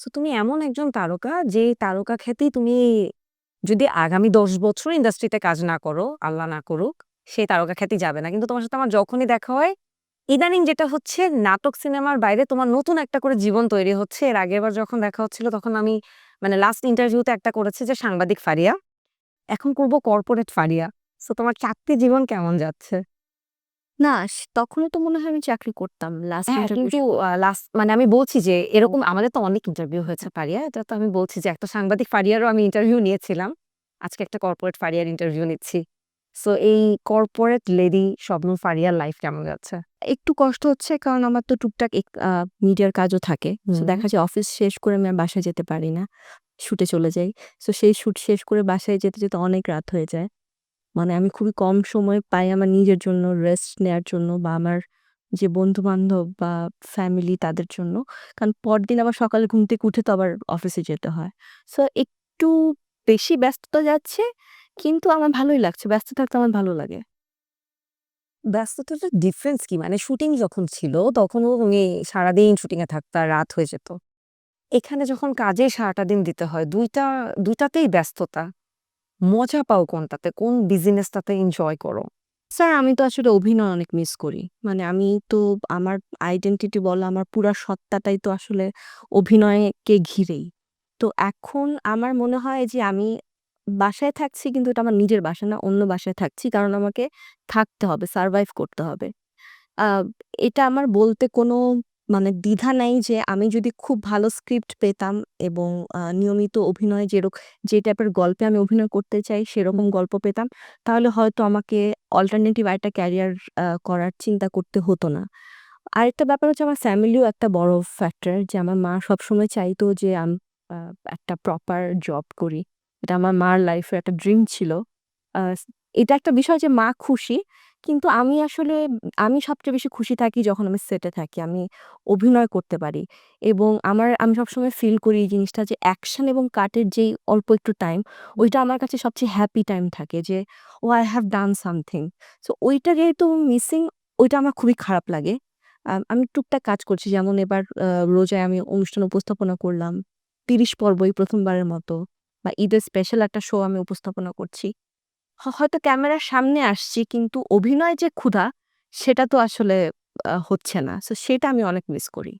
So তুমি এমন একজন তারকা যে তারকা খ্যাতি তুমি যদি আগামী ১০ বছর ইন্ডাস্ট্রিতে কাজ না করো, আল্লাহ না করুক, সেই তারকা খ্যাতি যাবে না। কিন্তু তোমার সাথে আমার যখনই দেখা হয়, ইদানিং যেটা হচ্ছে নাটক সিনেমার বাইরে তোমার নতুন একটা করে জীবন তৈরি হচ্ছে। এর আগেরবার যখন দেখা হচ্ছিল তখন আমি মানে লাস্ট ইন্টারভিউতে একটা করেছি যে সাংবাদিক ফারিয়া। এখন করব কর্পোরেট ফারিয়া। সো তোমার চাকরি জীবন কেমন যাচ্ছে? না, তখনও তো মনে হয় আমি চাকরি করতাম। লাস্ট হ্যাঁ, ইন্টারভিউ কিন্তু লাস্ট মানে আমি বলছি যে এরকম আমাদের তো অনেক ইন্টারভিউ হয়েছে ফারিয়া। এটা তো আমি বলছি যে একটা সাংবাদিক ফারিয়ারও আমি ইন্টারভিউ নিয়েছিলাম। আজকে একটা কর্পোরেট ফারিয়ার ইন্টারভিউ নিচ্ছি। সো এই কর্পোরেট লেডি শবনম ফারিয়ার লাইফ কেমন যাচ্ছে? একটু কষ্ট হচ্ছে কারণ আমার তো টুকটাক মিডিয়ার কাজও থাকে। সো হুম। দেখা যায় অফিস শেষ করে আমি আর বাসায় যেতে পারি না। শুটে চলে যাই। সো সেই শুট শেষ করে বাসায় যেতে অনেক রাত হয়ে যায়। মানে আমি খুবই কম সময় পাই আমার নিজের জন্য রেস্ট নেয়ার জন্য বা আমার যে বন্ধু-বান্ধব বা ফ্যামিলি তাদের জন্য। কারণ পরদিন আবার সকালে ঘুম থেকে উঠে তো আবার অফিসে যেতে হয়। সো একটু বেশি ব্যস্ততা যাচ্ছে, কিন্তু আমার ভালোই লাগছে। ব্যস্ত থাকতে আমার ভালো লাগে। ব্যস্ততাটার ডিফারেন্স কি? মানে শুটিং যখন ছিল তখনও তুমি সারাদিন শুটিং এ থাকতা, রাত হয়ে যেত। এখানে যখন কাজে সারাটা দিন দিতে হয় ২ টাতেই ব্যস্ততা। মজা পাও কোনটাতে? কোন বিজিনেসটাতে এনজয় করো? স্যার আমি তো আসলে অভিনয় অনেক মিস করি। মানে আমি তো আমার আইডেন্টিটি বলো আমার পুরা সত্তাটাই তো আসলে অভিনয়কে ঘিরেই। তো এখন আমার মনে হয় যে আমি বাসায় থাকছি কিন্তু এটা আমার নিজের বাসা না, অন্য বাসায় থাকছি। কারণ আমাকে থাকতে হবে, সারভাইভ করতে হবে। আ এটা আমার বলতে কোনো মানে দ্বিধা নাই যে আমি যদি খুব ভালো স্ক্রিপ্ট পেতাম এবং নিয়মিত অভিনয় যে টাইপের গল্পে আমি অভিনয় করতে চাই সেরকম গল্প পেতাম, তাহলে হয়তো আমাকে অল্টারনেটিভ আরেকটা ক্যারিয়ার করার চিন্তা করতে হতো না। আরেকটা ব্যাপার হচ্ছে আমার ফ্যামিলিও একটা বড় ফ্যাক্টর যে আমার মা সবসময় চাইতো যে আ একটা প্রপার জব করি। এটা আমার মার লাইফের একটা ড্রিম ছিল। আ এটা একটা বিষয় যে মা খুশি। কিন্তু আমি আসলে আমি সবচেয়ে বেশি খুশি থাকি যখন আমি সেটে থাকি। আমি অভিনয় করতে পারি এবং আমি সবসময় ফিল করি এই জিনিসটা যে অ্যাকশন এবং কাটের যেই অল্প একটু টাইম, ওইটা আমার কাছে সবচেয়ে হ্যাপি টাইম থাকে যে, "oh I have done something." So ওইটা যেহেতু মিসিং, ওইটা আমার খুবই খারাপ লাগে। আমি টুকটাক কাজ করছি। যেমন এবার রোজায় আমি অনুষ্ঠান উপস্থাপনা করলাম। ৩০ পর্বই ১ম বারের মতো বা ঈদের স্পেশাল একটা শো আমি উপস্থাপনা করছি। হয়তো ক্যামেরার সামনে আসছি কিন্তু অভিনয় যে ক্ষুধা, সেটা তো আসলে হচ্ছে না। সো সেটা আমি অনেক মিস করি।